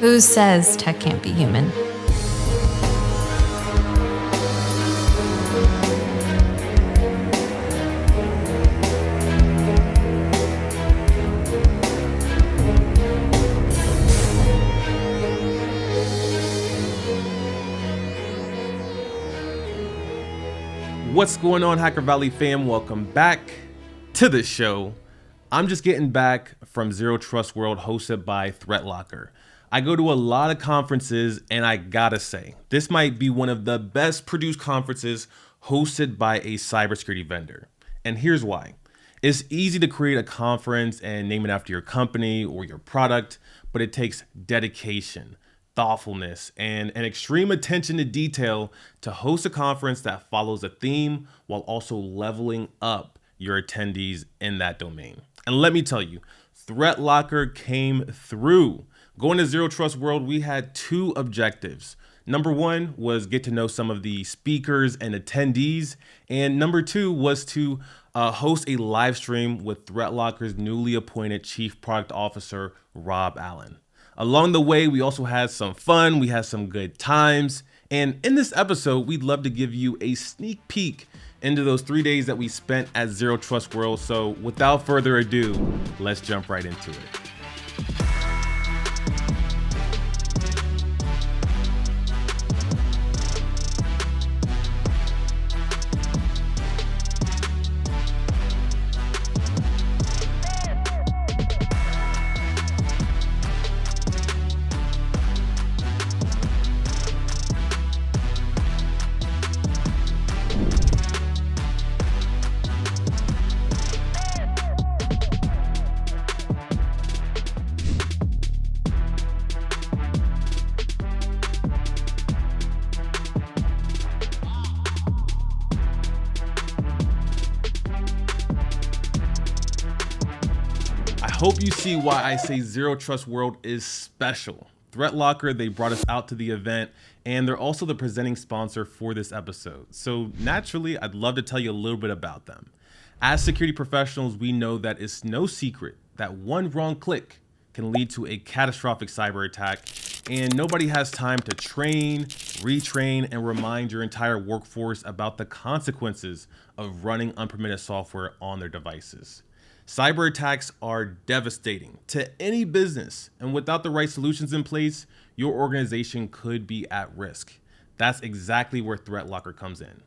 Who says tech can't be human? What's going on, Hacker Valley fam? Welcome back to the show. I'm just getting back from Zero Trust World hosted by Threatlocker. I go to a lot of conferences and I gotta say, this might be one of the best produced conferences hosted by a cybersecurity vendor. And here's why. It's easy to create a conference and name it after your company or your product, but it takes dedication, thoughtfulness, and an extreme attention to detail to host a conference that follows a theme while also leveling up your attendees in that domain. And let me tell you, Threatlocker came through. Going to Zero Trust World, we had two objectives. Number one was get to know some of the speakers and attendees. And number two was to host a live stream with Threatlocker's newly appointed Chief Product Officer, Rob Allen. Along the way, we also had some fun, we had some good times, and in this episode, we'd love to give you a sneak peek into those 3 days that we spent at Zero Trust World. So without further ado, let's jump right into it. I hope you see why I say Zero Trust World is special. Threatlocker, they brought us out to the event, and they're also the presenting sponsor for this episode. So naturally, I'd love to tell you a little bit about them. As security professionals, we know that it's no secret that one wrong click can lead to a catastrophic cyber attack, and nobody has time to train, retrain, and remind your entire workforce about the consequences of running unpermitted software on their devices. Cyber attacks are devastating to any business, and without the right solutions in place, your organization could be at risk. That's exactly where Threatlocker comes in.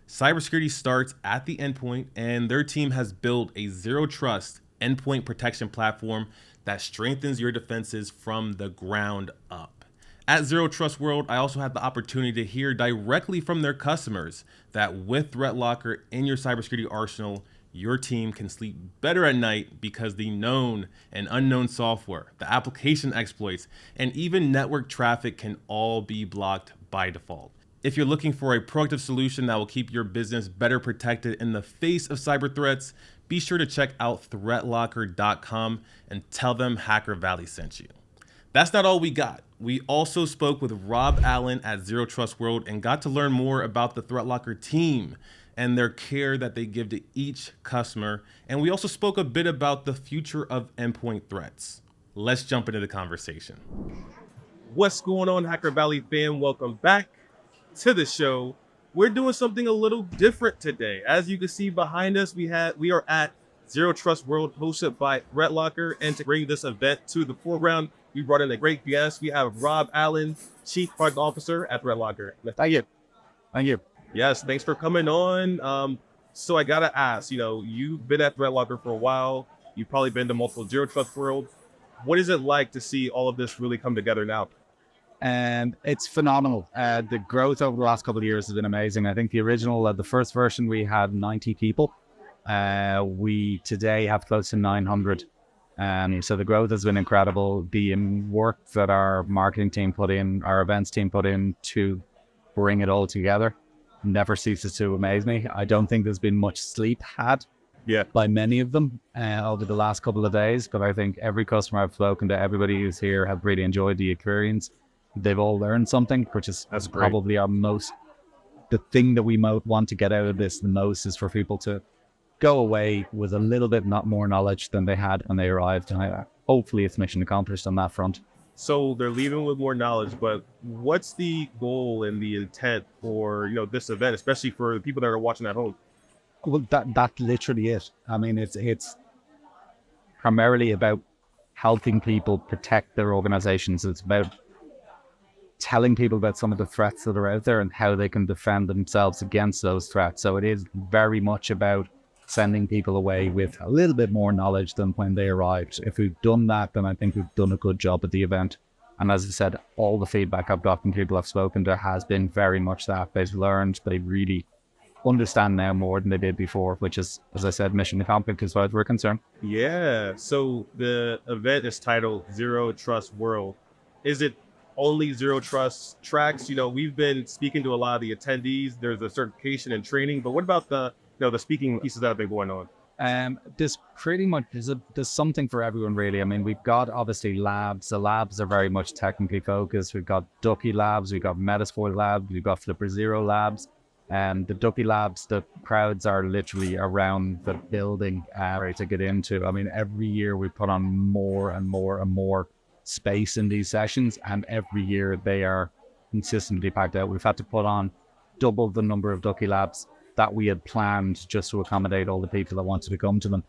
Cybersecurity starts at the endpoint, and their team has built a zero trust endpoint protection platform that strengthens your defenses from the ground up. At Zero Trust World, I also had the opportunity to hear directly from their customers that with Threatlocker in your cybersecurity arsenal, your team can sleep better at night because the known and unknown software, the application exploits, and even network traffic can all be blocked by default. If you're looking for a proactive solution that will keep your business better protected in the face of cyber threats, be sure to check out threatlocker.com and tell them Hacker Valley sent you. That's not all we got. We also spoke with Rob Allen at Zero Trust World and got to learn more about the Threatlocker team and their care that they give to each customer. And we also spoke a bit about the future of endpoint threats. Let's jump into the conversation. What's going on, Hacker Valley fam? Welcome back to the show. We're doing something a little different today. As you can see behind us, we are at Zero Trust World hosted by Threatlocker. And to bring this event to the foreground, we brought in a great guest. We have Rob Allen, Chief Product Officer at Threatlocker. Thank you. Yes, thanks for coming on. So I gotta ask, you've been at Threatlocker for a while. You've probably been to multiple Zero Trust World. What is it like to see all of this really come together now? And it's phenomenal. The growth over the last couple of years has been amazing. I think the first version, we had 90 people. We today have close to 900. So the growth has been incredible. The work that our marketing team put in, our events team put in to bring it all together never ceases to amaze me. I don't think there's been much sleep had by many of them over the last couple of days, but I think every customer I've spoken to, everybody who's here, have really enjoyed the experience. They've all learned something, which is probably the thing that we want to get out of this the most is for people to go away with a little bit not more knowledge than they had when they arrived. And hopefully it's mission accomplished on that front. So they're leaving with more knowledge, but what's the goal and the intent for, this event, especially for the people that are watching at home? Well, that's literally it. I mean, it's primarily about helping people protect their organizations. It's about telling people about some of the threats that are out there and how they can defend themselves against those threats. So it is very much about sending people away with a little bit more knowledge than when they arrived. If we've done that, then I think we've done a good job at the event. And as I said, all the feedback I've got from people I've spoken to has been very much that. They've learned, they really understand now more than they did before, which is, as I said, mission accomplished as far as we're concerned. Yeah. So the event is titled Zero Trust World. Is it only zero trust tracks? We've been speaking to a lot of the attendees. There's a certification and training, but what about the speaking pieces that have been going on? There's pretty much, there's something for everyone, really. I mean, we've got obviously labs. The labs are very much technically focused. We've got Ducky labs, we've got Metasploit labs, we've got Flipper Zero labs. And the Ducky labs, the crowds are literally around the building to get into. I mean, every year we put on more and more and more space in these sessions, and every year they are consistently packed out. We've had to put on double the number of Ducky labs that we had planned just to accommodate all the people that wanted to come to them.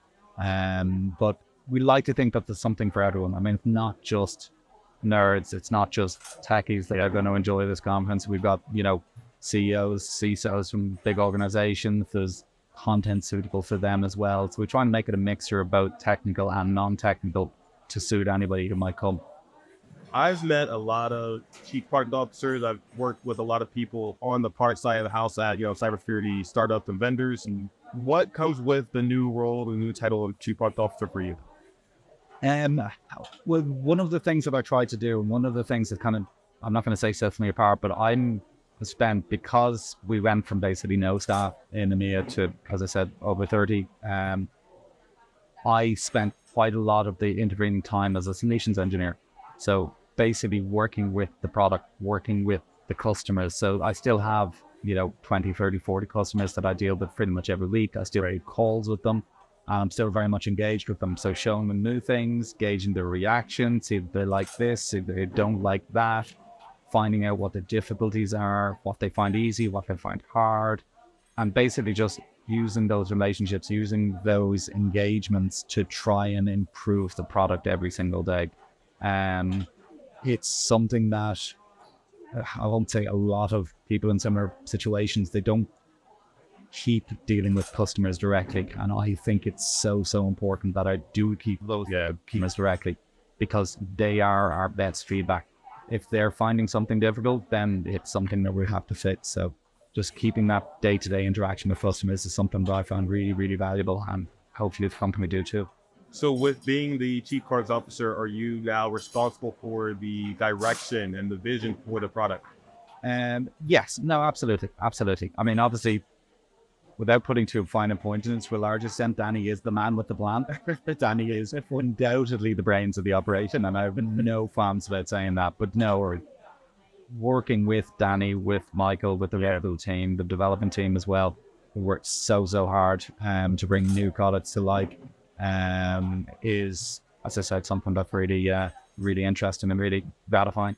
But we like to think that there's something for everyone. I mean, it's not just nerds, it's not just techies that are going to enjoy this conference. We've got, CEOs, CISOs from big organizations. There's content suitable for them as well. So we try and make it a mixture of both technical and non-technical to suit anybody who might come. I've met a lot of chief product officers. I've worked with a lot of people on the part side of the house at, cybersecurity startups and vendors. And what comes with the new role, the new title of chief product officer for you? Well, one of the things that I try to do, and one of the things that kind of, I'm not going to say sets me apart, but I'm spent, because we went from basically no staff in EMEA to, as I said, over 30, I spent quite a lot of the intervening time as a solutions engineer. So basically working with the product, working with the customers. So I still have, 20, 30, 40 customers that I deal with pretty much every week. I still have calls with them. I'm still very much engaged with them. So showing them new things, gauging their reaction, see if they like this, see if they don't like that, finding out what the difficulties are, what they find easy, what they find hard, and basically just using those relationships, using those engagements to try and improve the product every single day. It's something that I won't say a lot of people in similar situations, they don't keep dealing with customers directly. And I think it's so important that I do keep those customers directly, because they are our best feedback. If they're finding something difficult, then it's something that we have to fix. So just keeping that day-to-day interaction with customers is something that I found really, really valuable, and hopefully the company do too. So with being the chief products officer, are you now responsible for the direction and the vision for the product? Yes, no, absolutely. I mean, obviously, without putting too fine a point in it, to a large extent, Danny is the man with the plan. Danny is undoubtedly the brains of the operation, and I have no qualms about saying that. But no, we're working with Danny, with Michael, with the Rebel team, the development team as well. We worked so hard to bring new products to light. Is, as I said, something that's really interesting and really gratifying.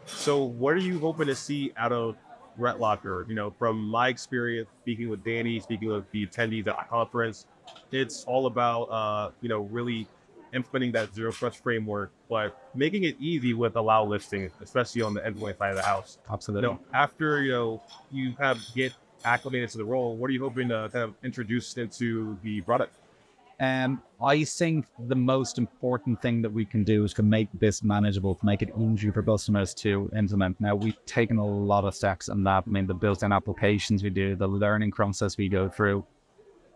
So what are you hoping to see out of Threatlocker? From my experience speaking with Danny, speaking with the attendees at the conference, it's all about, really implementing that zero trust framework, but making it easy with allow listing, especially on the endpoint side of the house. Absolutely. After, you get acclimated to the role, what are you hoping to kind of introduce into the product? I think the most important thing that we can do is to make this manageable, to make it easy for customers to implement. Now, we've taken a lot of steps on that. I mean, the built-in applications we do, the learning process we go through,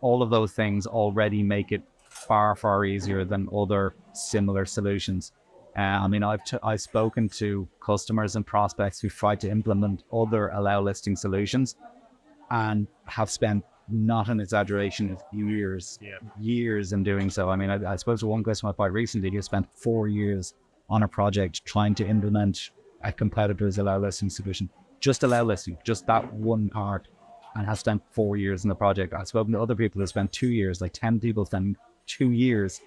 all of those things already make it far easier than other similar solutions. I mean, I've spoken to customers and prospects who tried to implement other allow listing solutions and have spent, not an exaggeration, of years in doing so. I mean, I spoke to one customer quite recently who spent 4 years on a project trying to implement a competitor's allow listing solution. Just allow listing, just that one part, and has spent 4 years in the project. I've spoken to other people who spent 2 years, like 10 people spent 2 years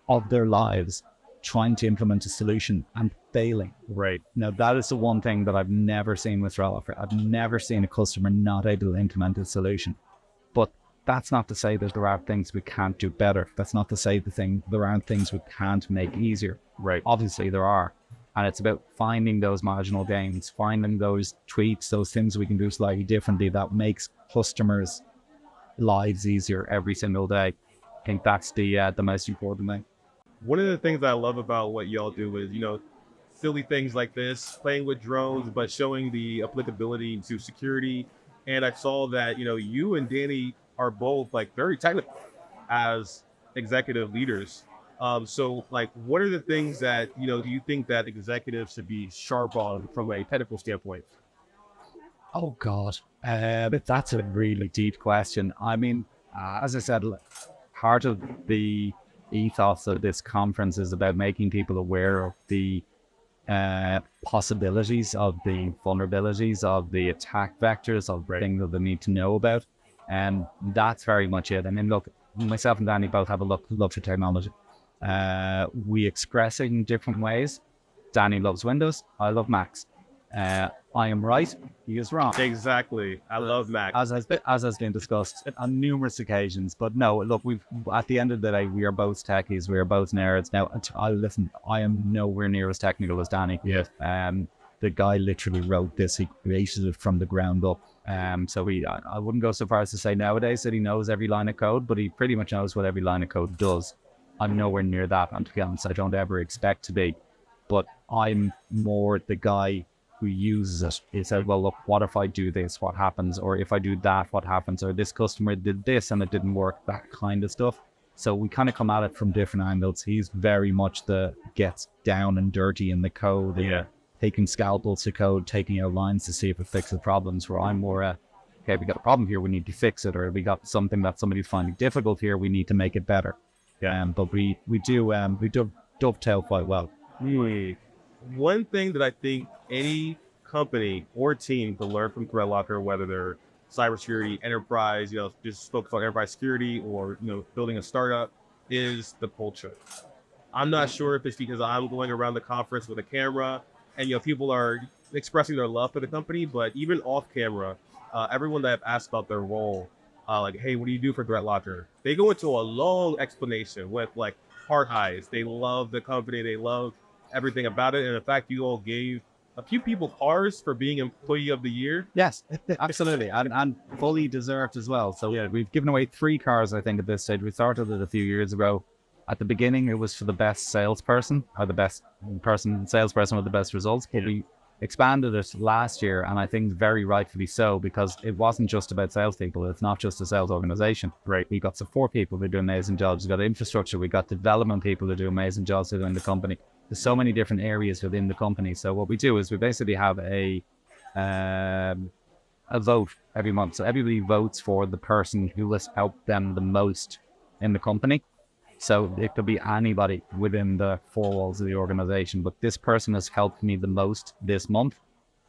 of their lives trying to implement a solution and failing. Right. Now, that is the one thing that I've never seen with Threatlocker. I've never seen a customer not able to implement a solution. But that's not to say that there are things we can't do better. That's not to say there aren't things we can't make easier. Right. Obviously, there are. And it's about finding those marginal gains, finding those tweaks, those things we can do slightly differently that makes customers' lives easier every single day. I think that's the most important thing. One of the things I love about what y'all do is, silly things like this, playing with drones, but showing the applicability to security. And I saw that, you and Danny are both like very technical as executive leaders. So like, what are the things that, do you think that executives should be sharp on from a technical standpoint? Oh, God. But that's a really deep question. I mean, as I said, part of the ethos of this conference is about making people aware of the possibilities, of the vulnerabilities, of the attack vectors, of things that they need to know about. And that's very much it. I mean, look, myself and Danny both have a love for technology. We express it in different ways. Danny loves Windows. I love Macs. I am right. He is wrong. Exactly. I love Mac. As has been discussed on numerous occasions. But no, look, at the end of the day, we are both techies. We are both nerds. Now, listen, I am nowhere near as technical as Danny. Yes. The guy literally wrote this. He created it from the ground up. So I wouldn't go so far as to say nowadays that he knows every line of code, but he pretty much knows what every line of code does. I'm nowhere near that. And to be honest, I don't ever expect to be. But I'm more the guy who uses it. He said, well, look, what if I do this? What happens? Or if I do that, what happens? Or this customer did this and it didn't work, that kind of stuff. So we kind of come at it from different angles. He's very much gets down and dirty in the code. Yeah. Taking scalpels to code, taking out lines to see if it fixes problems, where I'm more, okay, we got a problem here, we need to fix it. Or we got something that somebody's finding difficult here, we need to make it better. Yeah. But we do dovetail quite well. One thing that I think any company or team can learn from Threatlocker, whether they're cybersecurity, enterprise, just focus on enterprise security, or, building a startup, is the culture. I'm not sure if it's because I'm going around the conference with a camera and, people are expressing their love for the company, but even off camera, everyone that I've asked about their role, like, hey, what do you do for Threatlocker? They go into a long explanation with like heart eyes. They love the company. They love everything about it. And in fact, you all gave a few people cars for being Employee of the Year. Yes, absolutely. and fully deserved as well. So yeah, we've given away 3 cars, I think, at this stage. We started it a few years ago. At the beginning, it was for the best salesperson, or the best salesperson with the best results. But we expanded it last year, and I think very rightfully so, because it wasn't just about salespeople. It's not just a sales organization. Right. We got support people who do amazing jobs. We got infrastructure. We got development people who do amazing jobs within the company. There's so many different areas within the company. So what we do is we basically have a vote every month. So everybody votes for the person who has helped them the most in the company. So it could be anybody within the 4 walls of the organization, but this person has helped me the most this month,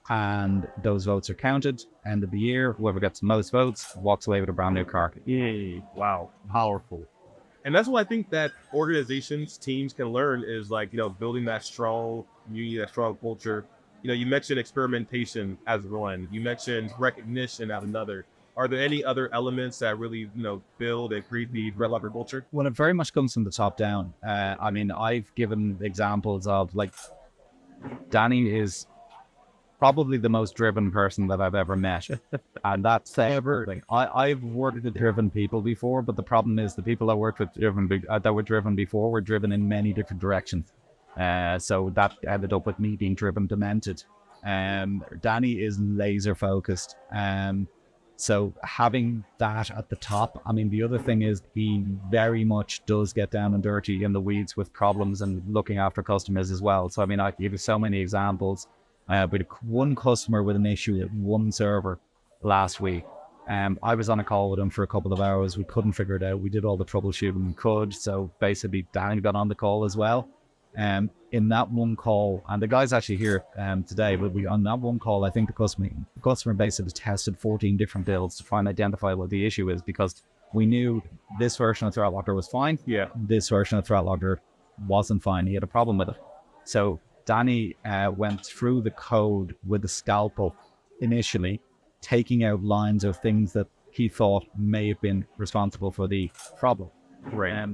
and those votes are counted. End of the year, whoever gets the most votes walks away with a brand new car. Yay. Wow. Powerful. And that's what I think that organizations, teams can learn is like, building that strong unity, that strong culture. You mentioned experimentation as one. You mentioned recognition as another. Are there any other elements that really, build and create the Threatlocker culture? Well, it very much comes from the top down. I mean, I've given examples of, like, Danny is probably the most driven person that I've ever met. And that's everything. I've worked with driven people before, but the problem is the people I worked with that were driven before were driven in many different directions. So that ended up with me being driven demented. Danny is laser focused. So having that at the top, I mean, the other thing is he very much does get down and dirty in the weeds with problems and looking after customers as well. So, I mean, I can give you so many examples. We had one customer with an issue at one server last week. I was on a call with him for a couple of hours. We couldn't figure it out. We did all the troubleshooting we could. So basically, Danny got on the call as well. In that one call, and the guy's actually here today, but on that one call, I think the customer basically tested 14 different builds to try and identify what the issue is, because we knew this version of Threatlocker was fine. Yeah. This version of Threatlocker wasn't fine. He had a problem with it. So Danny went through the code with a scalpel initially, taking out lines of things that he thought may have been responsible for the problem. Right.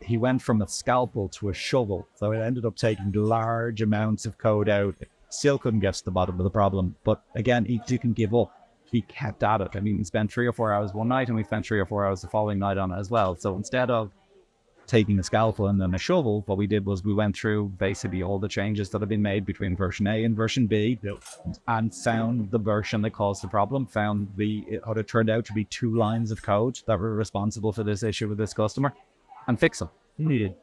He went from a scalpel to a shovel. So it ended up taking large amounts of code out. Still couldn't get to the bottom of the problem. But again, he didn't give up. He kept at it. I mean, he spent 3 or 4 hours one night and we spent 3 or 4 hours the following night on it as well. So instead of taking a scalpel and then a shovel, what we did was we went through basically all the changes that have been made between version A and version B and found the version that caused the problem, found what it turned out to be 2 lines of code that were responsible for this issue with this customer and fix them.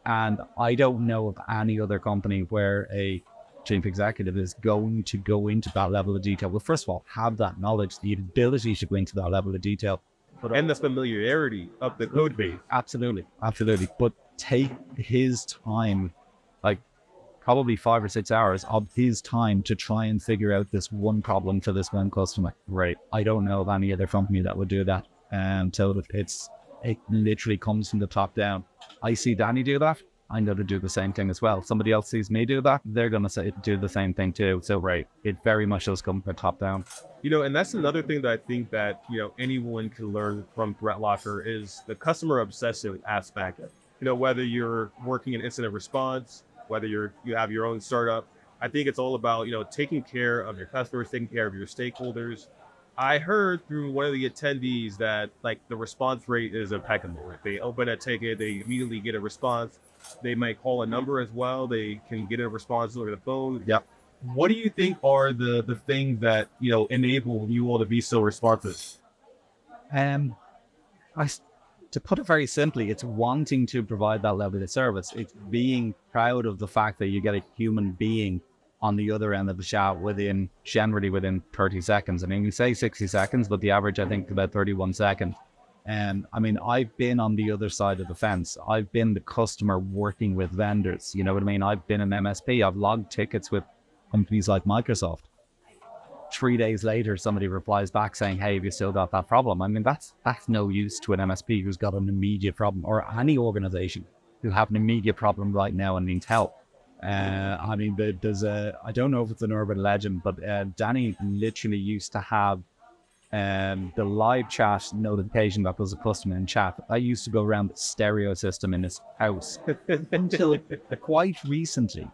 And I don't know of any other company where a chief executive is going to go into that level of detail. Well, first of all, have that knowledge, the ability to go into that level of detail. And the familiarity of the code base. Absolutely. But take his time, like probably 5 or 6 hours of his time to try and figure out this one problem for this one customer. Right. I don't know of any other company that would do that. So it literally comes from the top down. I see Danny do that. I'm going to do the same thing as well. Somebody else sees me do that, they're going to do the same thing too. So it very much does come from top down. And that's another thing that I think that, anyone can learn from Threatlocker is the customer obsessive aspect. Whether you're working in incident response, whether you have your own startup, I think it's all about, taking care of your customers, taking care of your stakeholders. I heard through one of the attendees that like the response rate is impeccable. If they open a ticket, they immediately get a response. They might call a number as well. They can get a response over the phone. Yep. What do you think are the things that, enable you all to be so responsive? To put it very simply, it's wanting to provide that level of service. It's being proud of the fact that you get a human being on the other end of the chat generally within 30 seconds. I mean, we say 60 seconds, but the average, I think, is about 31 seconds. I mean, I've been on the other side of the fence. I've been the customer working with vendors. You know what I mean? I've been an MSP. I've logged tickets with companies like Microsoft. 3 days later, somebody replies back saying, hey, have you still got that problem? I mean, that's no use to an MSP who's got an immediate problem, or any organization who have an immediate problem right now and needs help. I mean, there's I don't know if it's an urban legend, but Danny literally used to have the live chat notification that was a customer in chat. I used to go around the stereo system in his house until quite recently.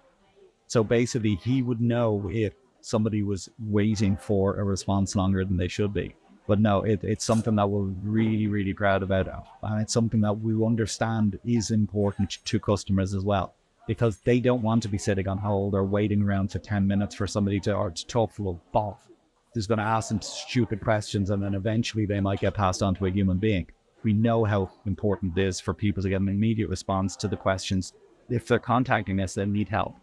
So basically, he would know if somebody was waiting for a response longer than they should be. But no, it's something that we're really, really proud about. And it's something that we understand is important to customers as well, because they don't want to be sitting on hold or waiting around for 10 minutes for somebody to talk to a bot who's going to ask them stupid questions, and then eventually they might get passed on to a human being. We know how important it is for people to get an immediate response to the questions. If they're contacting us, they need help.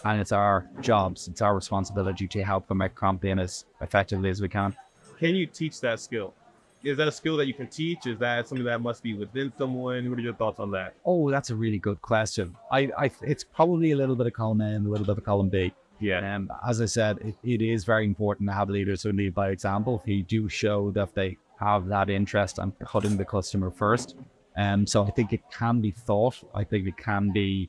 And it's our jobs, it's our responsibility to help them make campaign as effectively as we can. Can you teach that skill? Is that a skill that you can teach? Is that something that must be within someone? What are your thoughts on that? Oh, that's a really good question. It's probably a little bit of column A and a little bit of column B. Yeah. As I said, it is very important to have leaders who lead by example, who do show that they have that interest in putting the customer first. So I think it can be thought. I think it can be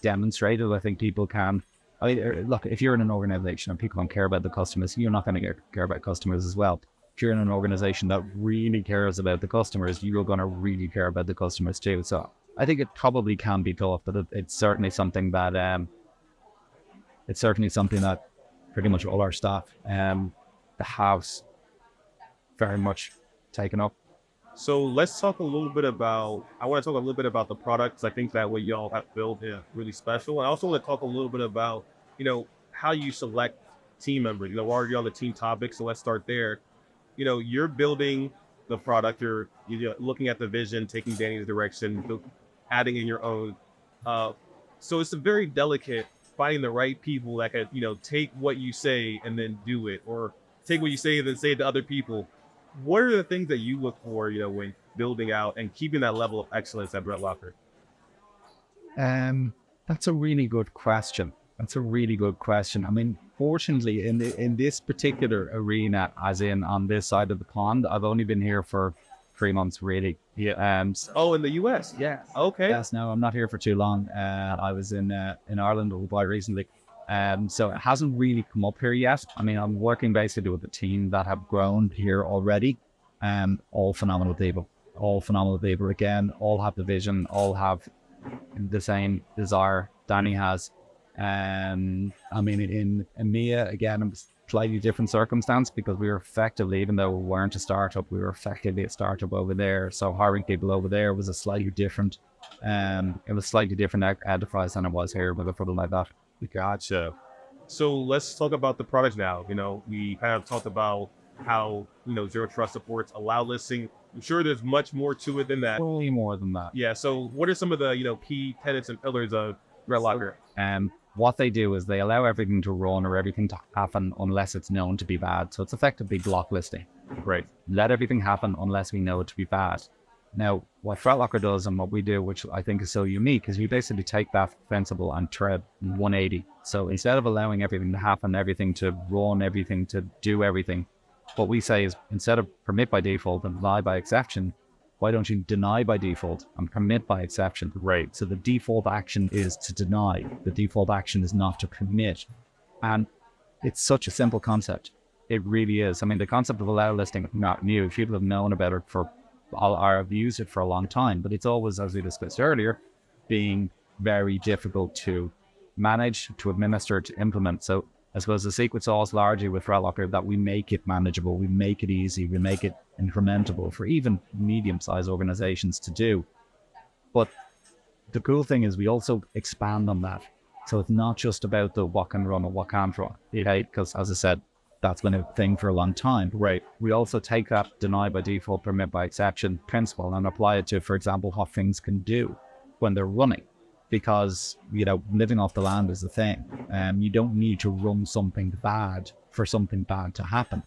demonstrated. I think people can. I mean, look, if you're in an organization and people don't care about the customers, you're not going to care about customers as well. If you're in an organization that really cares about the customers, you're going to really care about the customers too. So I think it probably can be taught, but it's certainly something that pretty much all our staff, the house, very much taken up. So let's talk a little bit about, I want to talk a little bit about the products. I think that what y'all have built is really special. I also want to talk a little bit about, how you select team members. We're already on the team topic, so let's start there. You're building the product, you're looking at the vision, taking Danny's direction, adding in your own. So it's a very delicate finding the right people that could, take what you say and then do it, or take what you say and then say it to other people. What are the things that you look for, when building out and keeping that level of excellence at Threatlocker? That's a really good question. I mean, fortunately, in this particular arena, as in on this side of the pond, I've only been here for 3 months, really. Yeah. Um, Oh, in the US. yeah. Okay. Yes, no, I'm not here for too long. I was in Ireland quite recently. So it hasn't really come up here yet. I mean, I'm working basically with a team that have grown here already. All phenomenal people. All phenomenal people. Again, all have the vision, all have the same desire Danny has. I mean, in EMEA, again, it was slightly different circumstance because we were effectively, even though we weren't a startup, we were effectively a startup over there. So hiring people over there was a slightly different, it was slightly different enterprise than it was here, but something like that. Gotcha. So let's talk about the product now. You know, we kind of talked about how, you know, zero trust supports allow listing. I'm sure there's much more to it than that. Way more than that. Yeah. So what are some of the, you know, key tenets and pillars of Threatlocker? What they do is they allow everything to run or everything to happen unless it's known to be bad. So it's effectively block listing. Great. Let everything happen unless we know it to be bad. Now, what Threatlocker does and what we do, which I think is so unique, is we basically take that principle and tread 180. So instead of allowing everything to happen, everything to run, everything to do everything, what we say is instead of permit by default and deny by exception, why don't you deny by default and permit by exception? Right. So the default action is to deny. The default action is not to permit. And it's such a simple concept. It really is. I mean, the concept of allow listing is not new. People have known about it for, or have used it for a long time, but it's always, as we discussed earlier, being very difficult to manage, to administer, to implement. So I suppose the secret sauce largely with Threatlocker that we make it manageable, we make it easy, we make it incrementable for even medium-sized organizations to do. But the cool thing is we also expand on that. So it's not just about the what can run or what can't run, okay? Because as I said, that's been a thing for a long time. Right. We also take that deny by default, permit by exception principle and apply it to, for example, what things can do when they're running. Because, you know, living off the land is the thing. You don't need to run something bad for something bad to happen.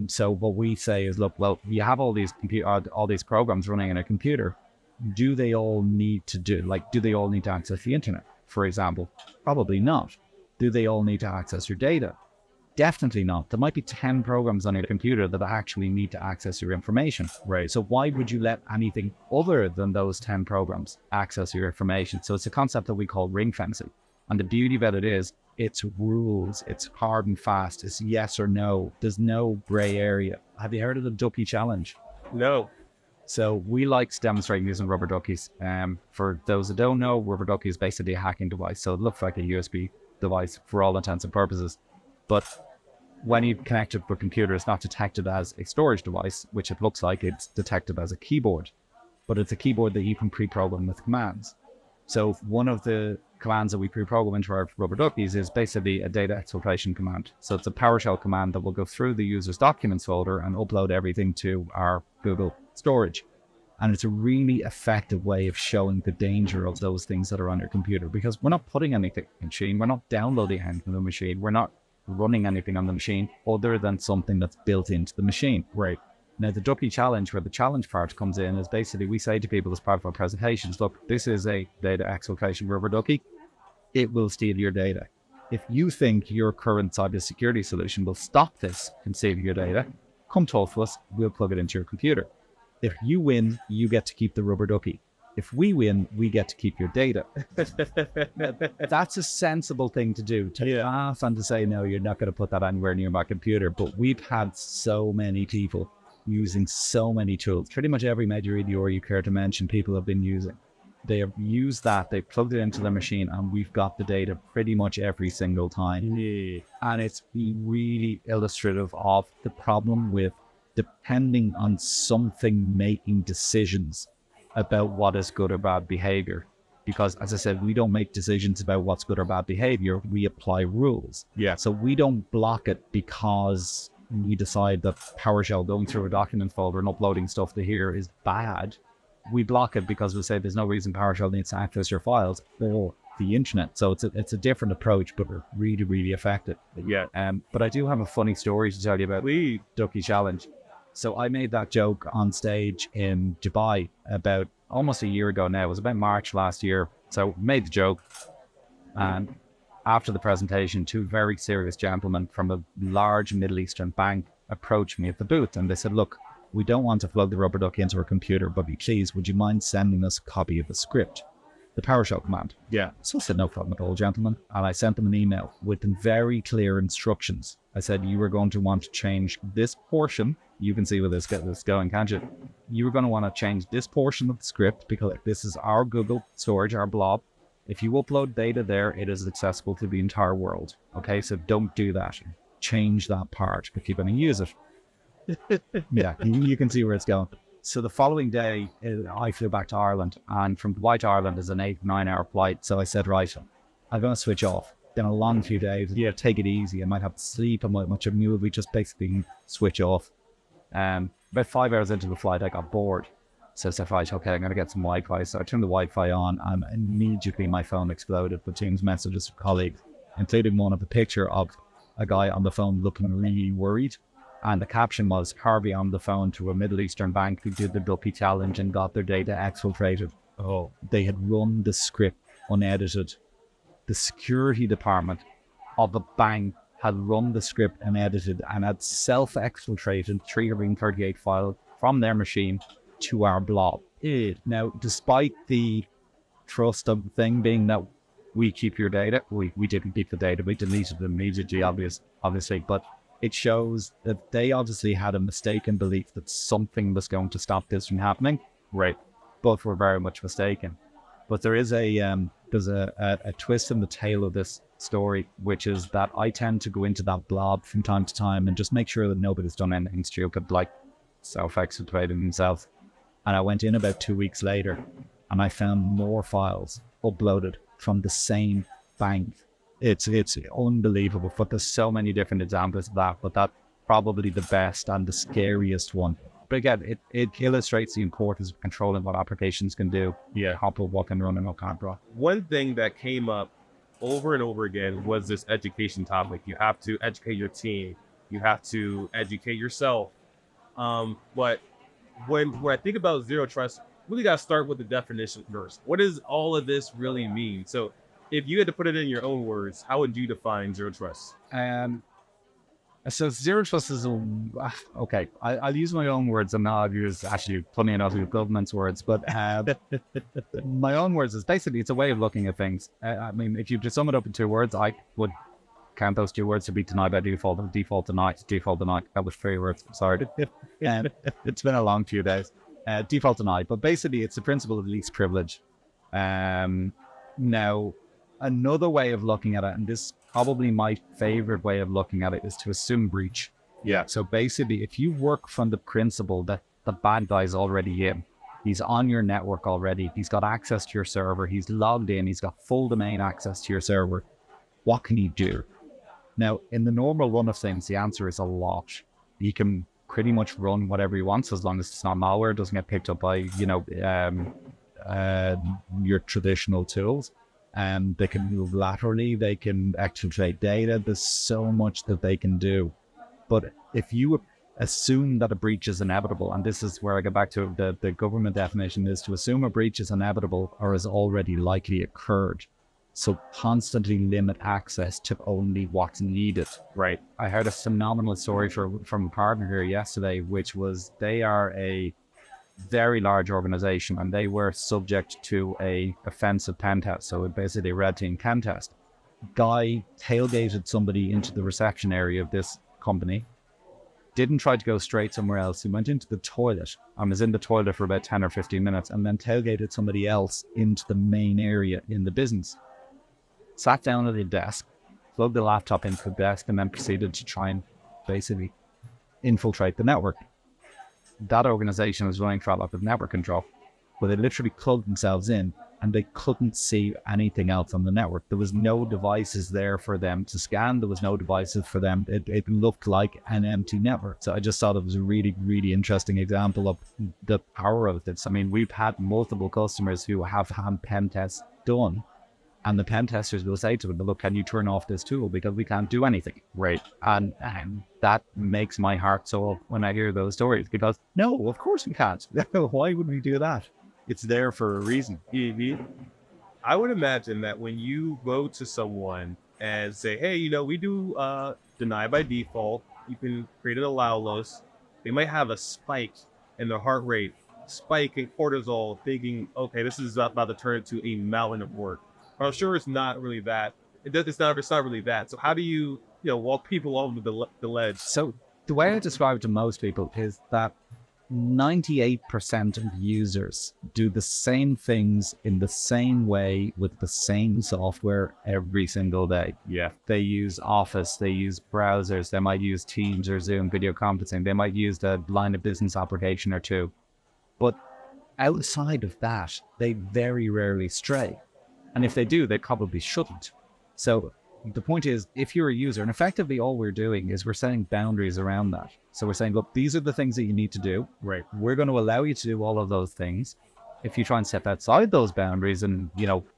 So what we say is, look, well, you have all these all these programs running in a computer. Do they all need to do they all need to access the internet, for example? Probably not. Do they all need to access your data? Definitely not. There might be 10 programs on your computer that actually need to access your information. Right. So why would you let anything other than those 10 programs access your information? So it's a concept that we call ring fencing. And the beauty about it is it's rules, it's hard and fast, it's yes or no. There's no gray area. Have you heard of the Ducky challenge? No. So we like demonstrating using rubber duckies. For those that don't know, rubber ducky is basically a hacking device. So it looks like a USB device for all intents and purposes. But when you connect it to a computer, it's not detected as a storage device, which it looks like. It's detected as a keyboard, but it's a keyboard that you can pre-program with commands. So one of the commands that we pre-program into our rubber duckies is basically a data exfiltration command. So it's a PowerShell command that will go through the user's documents folder and upload everything to our Google storage. And it's a really effective way of showing the danger of those things that are on your computer, because we're not putting anything on the machine, we're not downloading anything on the machine, we're not running anything on the machine other than something that's built into the machine. Right. Now, the Ducky challenge, where the challenge part comes in, is basically we say to people as part of our presentations, look, this is a data exfiltration rubber ducky. It will steal your data. If you think your current cybersecurity solution will stop this from stealing your data, come talk to us, we'll plug it into your computer. If you win, you get to keep the rubber ducky. If we win, we get to keep your data. That's a sensible thing to do, to laugh and to say, no, you're not going to put that anywhere near my computer. But we've had so many people using so many tools. Pretty much every major EDR you care to mention, people have been using. They have used that, they've plugged it into their machine, and we've got the data pretty much every single time. Yeah. And it's really illustrative of the problem with depending on something making decisions about what is good or bad behavior. Because as I said, we don't make decisions about what's good or bad behavior, we apply rules. Yeah. So we don't block it because we decide that PowerShell going through a document folder and uploading stuff to here is bad. We block it because we say there's no reason PowerShell needs to access your files or the internet. So it's a different approach, but we're really, really effective. Yeah. But I do have a funny story to tell you about the Ducky challenge. So I made that joke on stage in Dubai about almost a year ago now. It was about March last year. So made the joke. And after the presentation, two very serious gentlemen from a large Middle Eastern bank approached me at the booth. And they said, look, we don't want to plug the rubber ducky into our computer, but please, would you mind sending us a copy of the script, the PowerShell command? Yeah. So I said, no problem at all, gentlemen. And I sent them an email with very clear instructions. I said, you were going to want to change this portion. You can see where this is going, can't you? You were going to want to change this portion of the script because this is our Google storage, our blob. If you upload data there, it is accessible to the entire world. Okay, so don't do that. Change that part if you're going to use it. Yeah, you can see where it's going. So the following day, I flew back to Ireland, and from Dubai to Ireland is an 8-9 hour flight. So I said, right, I'm going to switch off. Then a long few days, take it easy. I might have to sleep. I might much of we just basically switch off. About 5 hours into the flight, I got bored. So I said, right, okay, I'm going to get some Wi-Fi. So I turned the Wi-Fi on, and immediately my phone exploded with Teams messages from colleagues, including one of a picture of a guy on the phone looking really worried. And the caption was, Harvey on the phone to a Middle Eastern bank who did the Ducky challenge and got their data exfiltrated. Oh, they had run the script unedited. The security department of the bank had run the script unedited and had self-exfiltrated 338 files from their machine to our blob. Now, despite the trust of the thing being that we keep your data, we didn't keep the data, we deleted it immediately, obviously, but it shows that they obviously had a mistaken belief that something was going to stop this from happening. Right. Both were very much mistaken. But there is there's a twist in the tail of this story, which is that I tend to go into that blob from time to time and just make sure that nobody's done anything stupid, like self-exfiltrating themselves. And I went in about 2 weeks later and I found more files uploaded from the same bank. It's unbelievable, but there's so many different examples of that, but that's probably the best and the scariest one. But again, it illustrates the importance of controlling what applications can do, what can run and what can't run. One thing that came up over and over again was this education topic. You have to educate your team. You have to educate yourself. But when I think about zero trust, really got to start with the definition first. What does all of this really mean? So if you had to put it in your own words, how would you define zero trust? So zero trust is okay. I'll use my own words. I'm not use actually plenty enough of government's words, but my own words is basically it's a way of looking at things. I mean, if you just sum it up in 2 words, I would count those 2 words to be denied by default, default denied. That was 3 words. Sorry, it's been a long few days. Default denied, but basically it's the principle of least privilege. Now, another way of looking at it, and this probably my favorite way of looking at it, is to assume breach. Yeah. So basically, if you work from the principle that the bad guy's already in, he's on your network already, he's got access to your server, he's logged in, he's got full domain access to your server, what can he do? Now, in the normal run of things, the answer is a lot. He can pretty much run whatever he wants as long as it's not malware, doesn't get picked up by, your traditional tools. They can move laterally, they can exfiltrate data. There's so much that they can do. But if you assume that a breach is inevitable, and this is where I go back to the government definition, is to assume a breach is inevitable or has already likely occurred. So constantly limit access to only what's needed. Right. I heard a phenomenal story from a partner here yesterday, which was they are a very large organization and they were subject to a offensive pen test. So basically a red team pen test. Guy tailgated somebody into the reception area of this company, didn't try to go straight somewhere else. He went into the toilet and was in the toilet for about 10 or 15 minutes and then tailgated somebody else into the main area in the business. Sat down at the desk, plugged the laptop into the desk, and then proceeded to try and basically infiltrate the network. That organization was running Threatlocker network control, but they literally plugged themselves in and they couldn't see anything else on the network. There was no devices there for them to scan. There was no devices for them. It looked like an empty network. So I just thought it was a really, really interesting example of the power of this. I mean, we've had multiple customers who have had pen tests done, and the pen testers will say to them, look, can you turn off this tool because we can't do anything? Right. And that makes my heart soar when I hear those stories, because no, of course we can't. Why would we do that? It's there for a reason. I would imagine that when you go to someone and say, hey, we do deny by default, you can create an allow list. they might have a spike in their heart rate, spike in cortisol, thinking, okay, this is about to turn into a mountain of work. But I'm sure it's not really that. It's not really that. So how do you walk people over the ledge? So the way I describe it to most people is that 98% of users do the same things in the same way with the same software every single day. Yeah. They use Office, they use browsers, they might use Teams or Zoom video conferencing, they might use the line of business application or two. But outside of that, they very rarely stray. And if they do, they probably shouldn't. So the point is, if you're a user, and effectively all we're doing is we're setting boundaries around that. So we're saying, look, these are the things that you need to do. Right. We're going to allow you to do all of those things. If you try and step outside those boundaries and,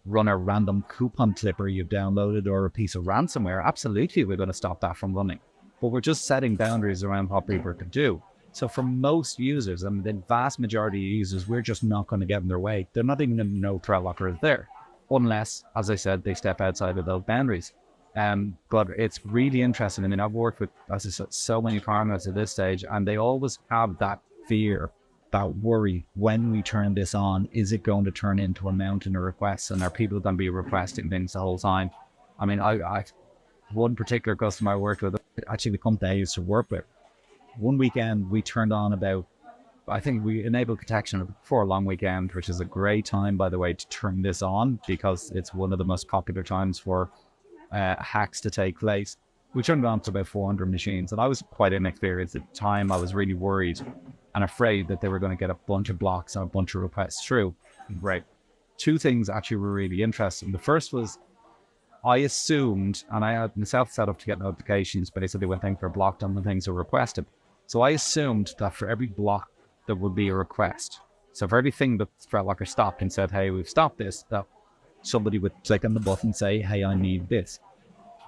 run a random coupon clipper you've downloaded or a piece of ransomware, absolutely, we're going to stop that from running. But we're just setting boundaries around what people can do. So for most users, the vast majority of users, we're just not going to get in their way. They're not even going to know Threatlocker is there, unless, as I said, they step outside of those boundaries. But it's really interesting. I mean, I've worked with, as I said, so many partners at this stage, and they always have that fear, that worry. When we turn this on, is it going to turn into a mountain of requests? And are people going to be requesting things the whole time? I mean, I one particular customer I worked with, actually the company I used to work with, one weekend we turned on I think we enabled protection before a long weekend, which is a great time, by the way, to turn this on because it's one of the most popular times for hacks to take place. We turned it on to about 400 machines, and I was quite inexperienced at the time. I was really worried and afraid that they were going to get a bunch of blocks and a bunch of requests through. Right. Two things actually were really interesting. The first was I assumed, and I had myself set up to get notifications basically when things were blocked and when things were requested. So I assumed that for every block there would be a request. So for everything that Threatlocker stopped and said, hey, we've stopped this, that somebody would click on the button and say, hey, I need this.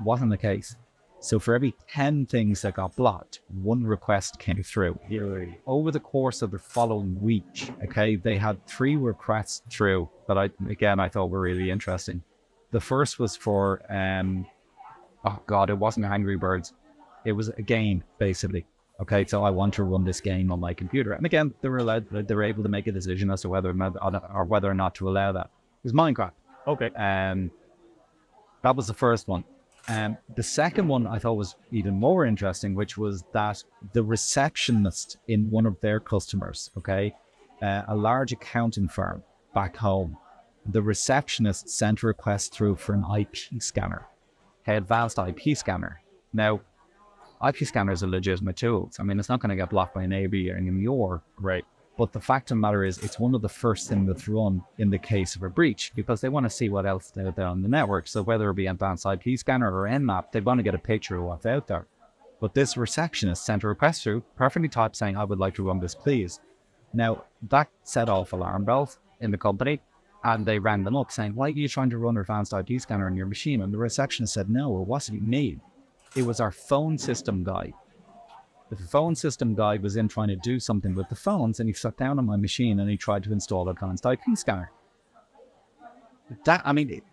Wasn't the case. So for every 10 things that got blocked, one request came through. Over the course of the following week, okay, they had 3 requests through that I thought were really interesting. The first was for, it wasn't Angry Birds. It was a game, basically. Okay, so I want to run this game on my computer. And again, they were able to make a decision as to whether or not to allow that. It was Minecraft. Okay. That was the first one. The second one I thought was even more interesting, which was that the receptionist in one of their customers, okay, a large accounting firm back home, the receptionist sent a request through for an IP scanner, an advanced IP scanner. Now, IP scanners are legitimate tools. I mean, it's not going to get blocked by an AB or an EMUR, right? But the fact of the matter is, it's one of the first things that's run in the case of a breach because they want to see what else is out there on the network. So whether it be advanced IP scanner or Nmap, they want to get a picture of what's out there. But this receptionist sent a request through, perfectly typed, saying, I would like to run this, please. Now, that set off alarm bells in the company, and they rang them up saying, why are you trying to run an advanced IP scanner on your machine? And the receptionist said, no, it wasn't me. It was our phone system guy. The phone system guy was in trying to do something with the phones, and he sat down on my machine and he tried to install an advanced IP scanner.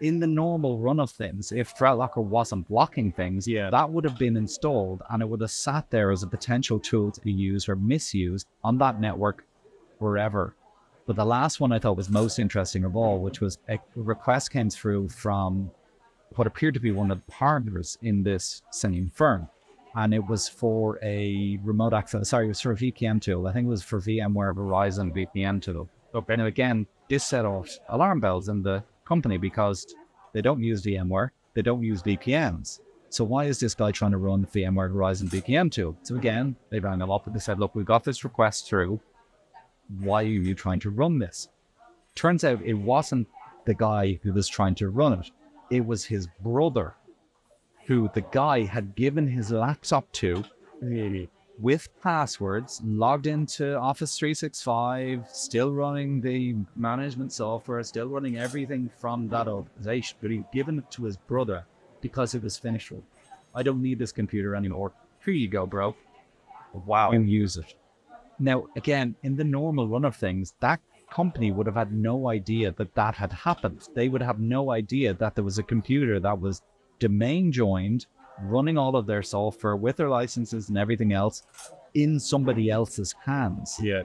In the normal run of things, if Threatlocker wasn't blocking things, that would have been installed and it would have sat there as a potential tool to be used or misused on that network forever. But the last one I thought was most interesting of all, which was a request came through from what appeared to be one of the partners in this same firm. And it was for a remote access, it was for a VPN tool. I think it was for VMware Verizon VPN tool. Okay. Now again, this set off alarm bells in the company because they don't use VMware, they don't use VPNs. So why is this guy trying to run the VMware Verizon VPN tool? So again, they rang them up and they said, look, we got this request through. Why are you trying to run this? Turns out it wasn't the guy who was trying to run it. It was his brother, who the guy had given his laptop to with passwords, logged into Office 365, still running the management software, still running everything from that organization, but he'd given it to his brother because it was finished with. I don't need this computer anymore. Here you go, bro. Wow. And use it. Now, again, in the normal run of things, that company would have had no idea that that had happened. They would have no idea that there was a computer that was domain joined, running all of their software with their licenses and everything else in somebody else's hands. Yeah.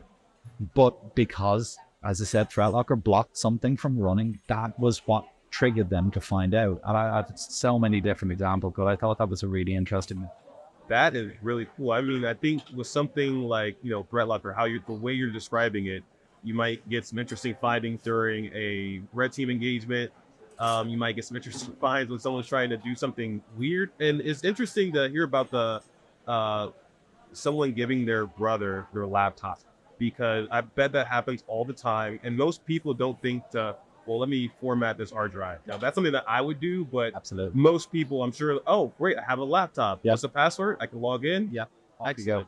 But because, as I said, Threatlocker blocked something from running, that was what triggered them to find out. And I had so many different examples, but I thought that was a really interesting. That is really cool. I mean, I think with something like, Threatlocker, the way you're describing it, you might get some interesting findings during a red team engagement. You might get some interesting finds when someone's trying to do something weird. And it's interesting to hear about someone giving their brother their laptop, because I bet that happens all the time. And most people don't think let me format this hard drive. Now, that's something that I would do, but Absolutely. most people, I'm sure, oh, great, I have a laptop. Yep. What's the password? I can log in. Yeah, Excellent. you go.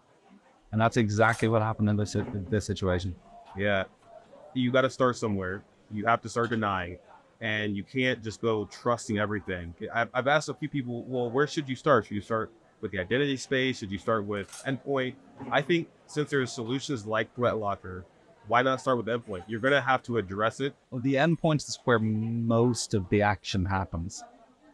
And that's exactly what happened in this situation. Yeah. You got to start somewhere. You have to start denying. And you can't just go trusting everything. I've asked a few people, well, where should you start? Should you start with the identity space? Should you start with endpoint? I think since there's solutions like Threatlocker, why not start with endpoint? You're going to have to address it. Well, the endpoint is where most of the action happens.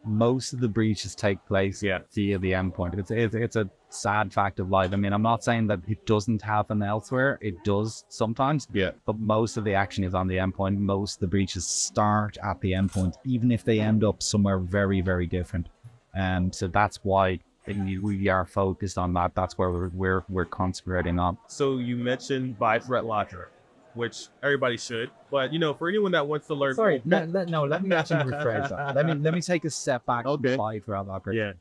Most of the breaches take place via the endpoint. It's a sad fact of life. I mean, I'm not saying that it doesn't happen elsewhere. It does sometimes. Yeah. But most of the action is on the endpoint. Most of the breaches start at the endpoint, even if they end up somewhere very, very different. So that's why we are focused on that. That's where we're concentrating on. So you mentioned buy Threatlocker, which everybody should. But for anyone that wants to learn, Sorry, let me actually rephrase that. Let me take a step back. Okay. Buy Threatlocker. Yeah.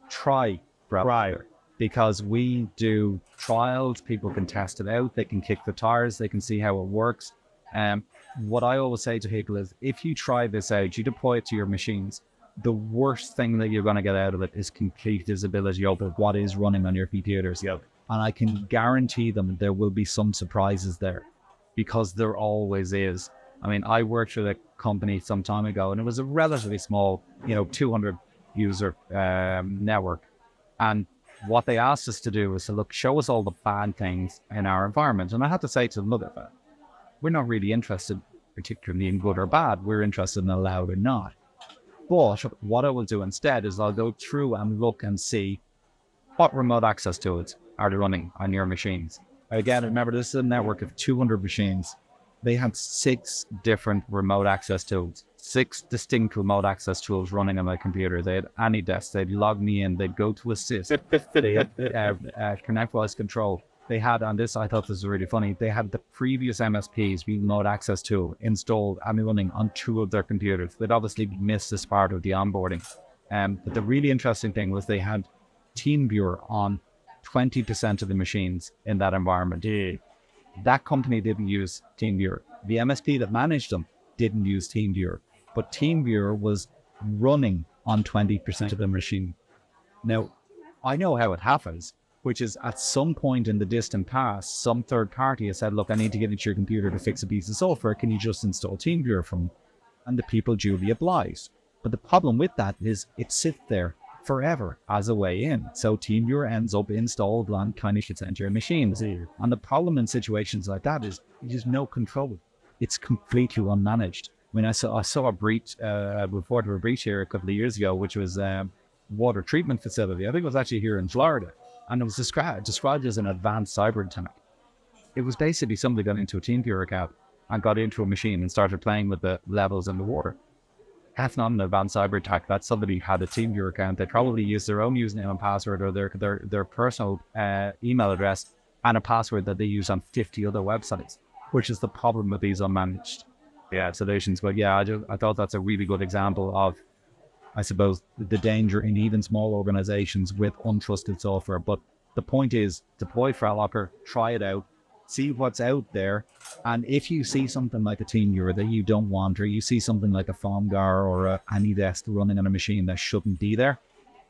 Try Threatlocker. Because we do trials, people can test it out, they can kick the tires, they can see how it works. What I always say to people is, if you try this out, you deploy it to your machines, the worst thing that you're going to get out of it is complete visibility of what is running on your computers. Yep. And I can guarantee them there will be some surprises there, because there always is. I mean, I worked with a company some time ago, and it was a relatively small, 200 user network. And what they asked us to do was to show us all the bad things in our environment. And I had to say to them, look, we're not really interested particularly in good or bad. We're interested in allowed or not. But what I will do instead is I'll go through and look and see what remote access tools are they running on your machines. Again, remember, this is a network of 200 machines. They had 6 different remote access tools, 6 distinct remote access tools running on my computer. They had AnyDesk, they'd log me in, they'd go to assist, they had Connect Voice Control. They had, on this, I thought this was really funny, they had the previous MSP's remote access tool installed and running on 2 of their computers. They'd obviously missed this part of the onboarding. But the really interesting thing was they had TeamViewer on 20% of the machines in that environment. That company didn't use TeamViewer. The MSP that managed them didn't use TeamViewer, but TeamViewer was running on 20% of the machine. Now, I know how it happens, which is at some point in the distant past, some third party has said, look, I need to get into your computer to fix a piece of software. Can you just install TeamViewer from me? And the people duly obliged. But the problem with that is it sits there forever as a way in. So TeamViewer ends up installed on kind of shits into your machines. And the problem in situations like that is there's no control. It's completely unmanaged. I mean, I saw a breach, report of a breach here a couple of years ago, which was water treatment facility. I think it was actually here in Florida. And it was described as an advanced cyber attack. It was basically somebody got into a TeamViewer account and got into a machine and started playing with the levels in the water. That's not an advanced cyber attack. That's somebody had a TeamViewer account. They probably used their own username and password, or their personal email address and a password that they use on 50 other websites, which is the problem with these unmanaged solutions. But yeah, I thought that's a really good example of, I suppose, the danger in even small organizations with untrusted software. But the point is, deploy Threatlocker, try it out, see what's out there. And if you see something like a TeamViewer that you don't want, or you see something like a FOMGAR or a AnyDesk running on a machine that shouldn't be there,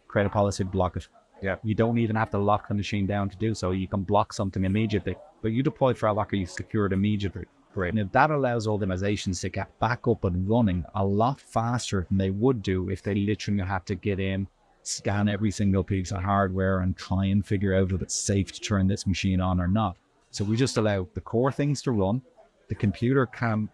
create a policy to block it. Yeah, you don't even have to lock the machine down to do so. You can block something immediately. But you deploy Threatlocker, you secure it immediately. Great. And if that allows organizations to get back up and running a lot faster than they would do if they literally had to get in, scan every single piece of hardware and try and figure out if it's safe to turn this machine on or not. So we just allow the core things to run. The computer can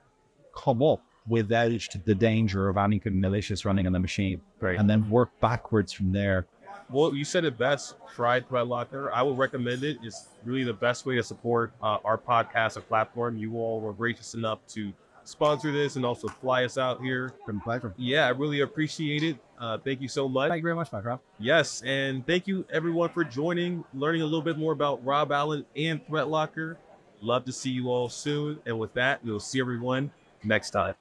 come up without the danger of anything malicious running on the machine. Great. And then work backwards from there. Well, you said it best. Try Threatlocker. I would recommend it. It's really the best way to support our podcast and platform. You all were gracious enough to sponsor this and also fly us out here. Been a pleasure. Yeah, I really appreciate it. Thank you so much. Thank you very much, my friend. Yes, and thank you everyone for joining, learning a little bit more about Rob Allen and Threatlocker. Love to see you all soon. And with that, we'll see everyone next time.